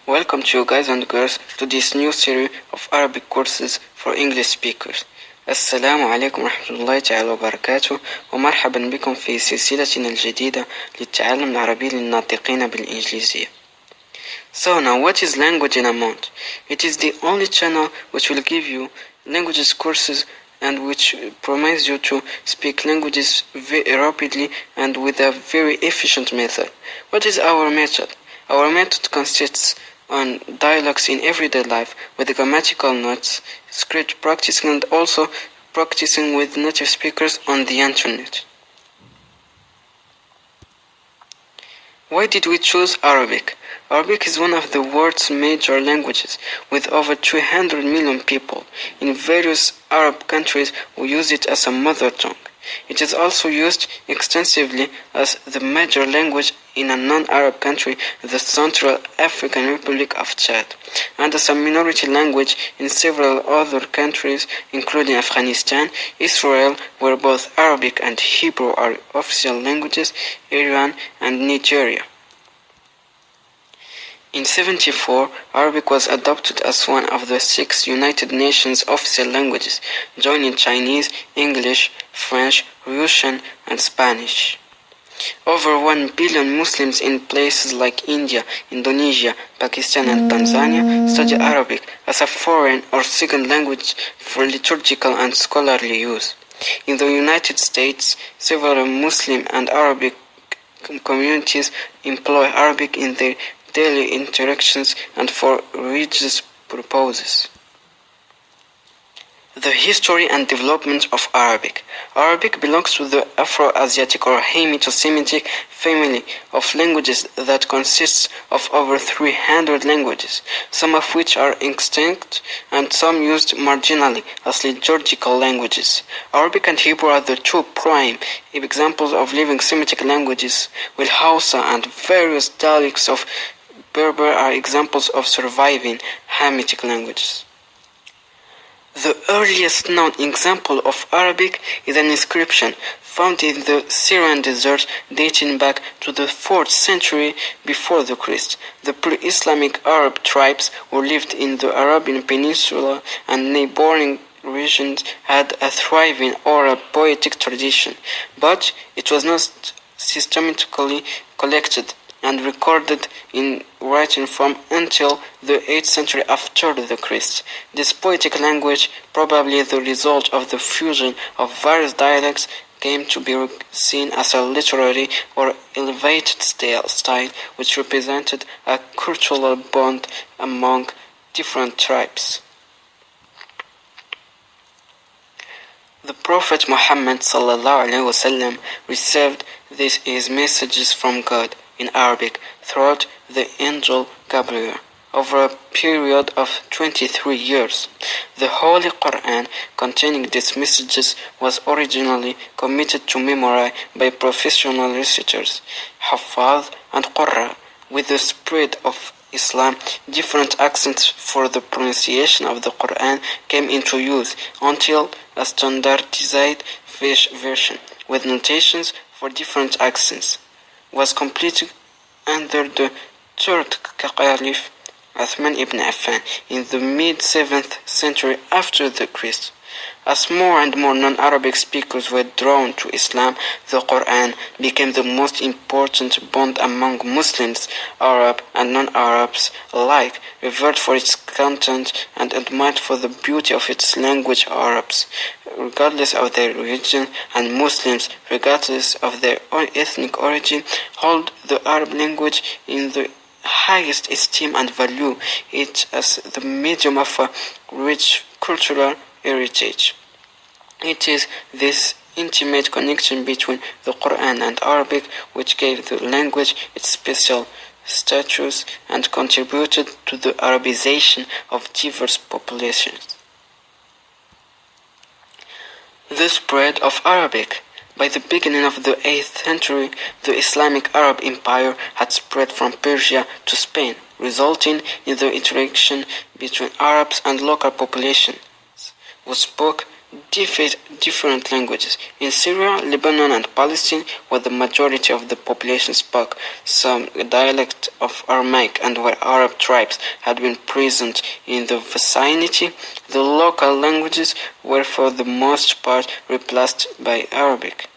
Welcome to you guys and girls to this new series of Arabic courses for English speakers. السلام عليكم ورحمة الله تعالى وبركاته ومرحبا بكم في سلسلتنا الجديدة للتعلم العربي للناطقين بالإنجليزية. So now what is Language in a Month? It is the only channel which will give you languages courses and which promises you to speak languages very rapidly and with a very efficient method. What is our method? Our method consists on dialogues in everyday life with grammatical notes, script practicing, and also practicing with native speakers on the internet. Why did we choose Arabic? Arabic is one of the world's major languages, with over 300 million people in various Arab countries who use it as a mother tongue. It is also used extensively as the major language in a non-Arab country, the Central African Republic of Chad, and as a minority language in several other countries, including Afghanistan, Israel, where both Arabic and Hebrew are official languages, Iran, and Nigeria. In 1974, Arabic was adopted as one of the 6 United Nations official languages, joining Chinese, English, French, Russian, and Spanish. Over 1 billion Muslims in places like India, Indonesia, Pakistan, and Tanzania study Arabic as a foreign or second language for liturgical and scholarly use. In the United States, several Muslim and Arabic communities employ Arabic in their daily interactions and for religious purposes. The history and development of Arabic. Arabic belongs to the Afro-Asiatic or Hamitic family of languages that consists of over 300 languages, some of which are extinct and some used marginally as liturgical languages. Arabic and Hebrew are the 2 prime examples of living Semitic languages, while Hausa and various dialects of Berber are examples of surviving Hamitic languages. The earliest known example of Arabic is an inscription found in the Syrian desert dating back to the 4th century before the Christ. The pre-Islamic Arab tribes who lived in the Arabian Peninsula and neighboring regions had a thriving oral poetic tradition, but it was not systematically collected and recorded in writing form until the 8th century after the Christ. This poetic language, probably the result of the fusion of various dialects, came to be seen as a literary or elevated style which represented a cultural bond among different tribes. The Prophet Muhammad ﷺ received his messages from God in Arabic throughout the angel Gabriel over a period of 23 years. The Holy Quran containing these messages was originally committed to memory by professional reciters, Hafaz and Qurra. With the spread of Islam, different accents for the pronunciation of the Quran came into use until a standardized version with notations for different accents was completed under the 3rd Caliph Uthman ibn Affan in the mid-7th century after the Christ. As more and more non-Arabic speakers were drawn to Islam, the Quran became the most important bond among Muslims, Arab and non-Arabs alike, revered for its content and admired for the beauty of its language. Arabs, regardless of their religion, and Muslims, regardless of their ethnic origin, hold the Arab language in the highest esteem and value it as the medium of a rich cultural heritage. It is this intimate connection between the Quran and Arabic which gave the language its special status and contributed to the Arabization of diverse populations. The spread of Arabic. By the beginning of the 8th century, the Islamic Arab Empire had spread from Persia to Spain, resulting in the interaction between Arabs and local populations who spoke different languages. In Syria, Lebanon, and Palestine, where the majority of the population spoke some dialect of Aramaic and where Arab tribes had been present in the vicinity, the local languages were for the most part replaced by Arabic.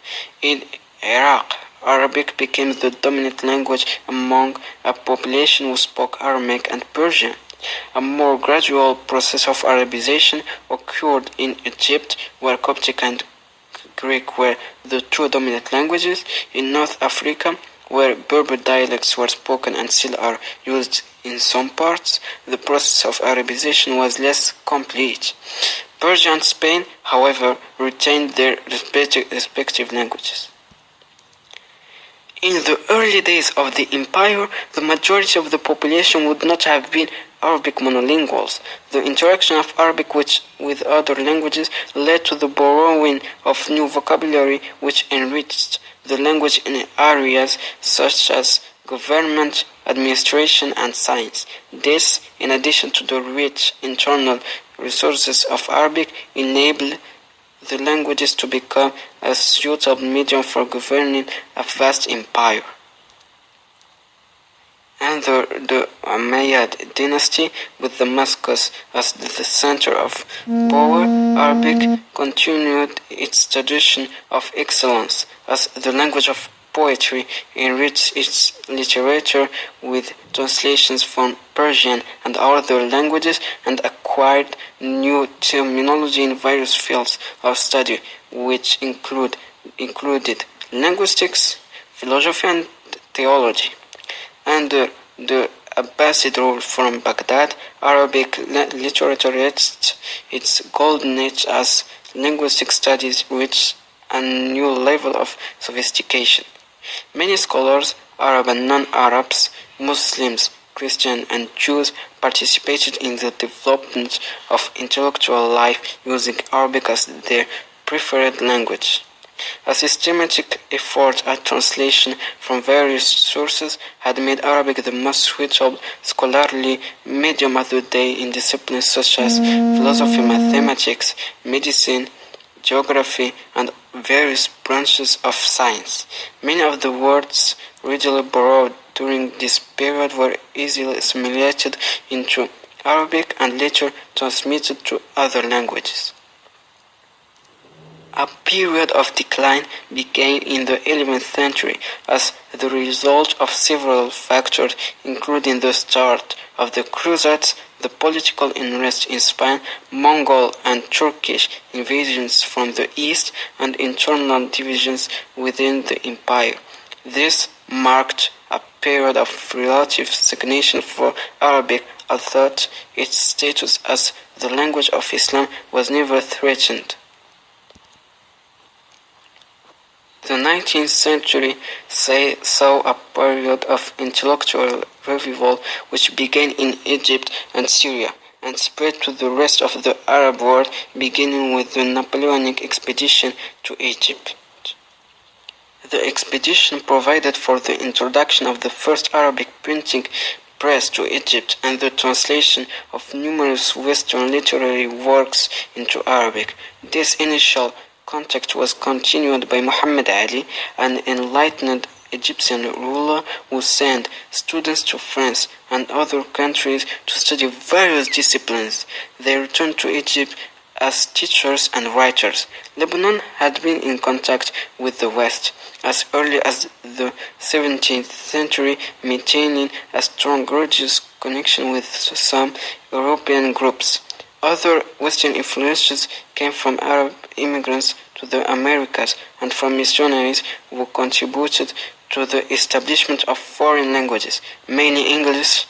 In Iraq, Arabic became the dominant language among a population who spoke Aramaic and Persian. A more gradual process of Arabization occurred in Egypt, where Coptic and Greek were the two dominant languages. In North Africa, where Berber dialects were spoken and still are used in some parts, the process of Arabization was less complete. Persia and Spain, however, retained their respective languages. In the early days of the empire, the majority of the population would not have been Arabic monolinguals. The interaction of Arabic with other languages led to the borrowing of new vocabulary which enriched the language in areas such as government, administration, and science. This, in addition to the rich internal resources of Arabic, enabled the languages to become a suitable medium for governing a vast empire. Under the Umayyad dynasty, with Damascus as the center of power, Arabic continued its tradition of excellence as the language of poetry, enriched its literature with translations from Persian and other languages, and acquired new terminology in various fields of study, which included linguistics, philosophy, and theology. Under the Abbasid rule from Baghdad, Arabic literature reached its golden age as linguistic studies reached a new level of sophistication. Many scholars, Arab and non-Arabs, Muslims, Christians, and Jews participated in the development of intellectual life using Arabic as their preferred language. A systematic effort at translation from various sources had made Arabic the most suitable scholarly medium of the day in disciplines such as philosophy, mathematics, medicine, geography, and various branches of science. Many of the words readily borrowed during this period were easily assimilated into Arabic and later transmitted to other languages. A period of decline began in the 11th century as the result of several factors, including the start of the Crusades, the political unrest in Spain, Mongol and Turkish invasions from the east, and internal divisions within the empire. This marked a period of relative stagnation for Arabic, although its status as the language of Islam was never threatened. The 19th century saw a period of intellectual revival which began in Egypt and Syria and spread to the rest of the Arab world, beginning with the Napoleonic expedition to Egypt. The expedition provided for the introduction of the first Arabic printing press to Egypt and the translation of numerous Western literary works into Arabic. This initial contact was continued by Muhammad Ali, an enlightened Egyptian ruler who sent students to France and other countries to study various disciplines. They returned to Egypt as teachers and writers. Lebanon had been in contact with the West as early as the 17th century, maintaining a strong religious connection with some European groups. Other Western influences came from Arab immigrants to the Americas and from missionaries who contributed to the establishment of foreign languages, mainly English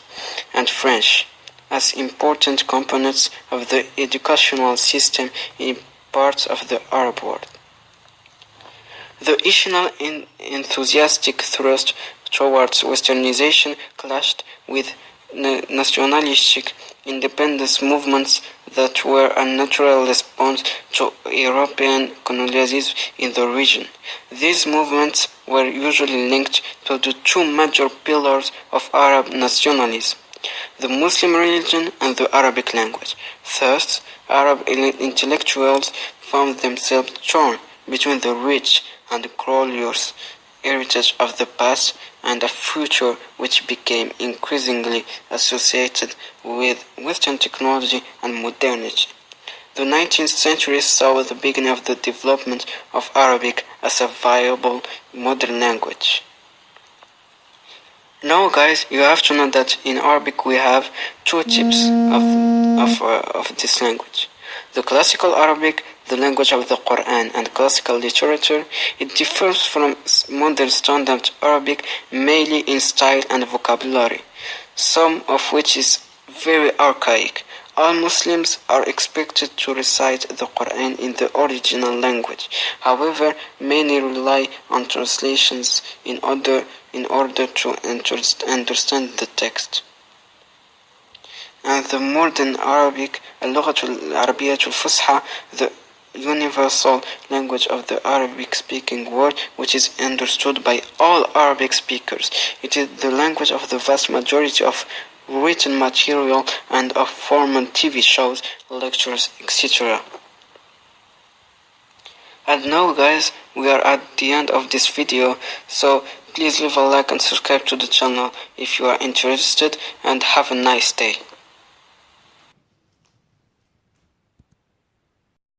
and French, as important components of the educational system in parts of the Arab world. The initial enthusiastic thrust towards Westernization clashed with nationalistic independence movements that were a natural response to European colonialism in the region. These movements were usually linked to the two major pillars of Arab nationalism: the Muslim religion and the Arabic language. Thus, Arab intellectuals found themselves torn between the rich and glorious heritage of the past and a future which became increasingly associated with Western technology and modernity. The 19th century saw the beginning of the development of Arabic as a viable modern language. Now guys, you have to know that in Arabic we have two types of this language. The classical Arabic, the language of the Quran and classical literature, it differs from modern standard Arabic mainly in style and vocabulary, some of which is very archaic. All Muslims are expected to recite the Quran in the original language. However, many rely on translations in order to understand the text. And the modern Arabic, اللغة العربية الفصحى, the universal language of the Arabic-speaking world, which is understood by all Arabic speakers. It is the language of the vast majority of written material and of formal TV shows, lectures, etc. And now guys, we are at the end of this video, so please leave a like and subscribe to the channel if you are interested, and have a nice day.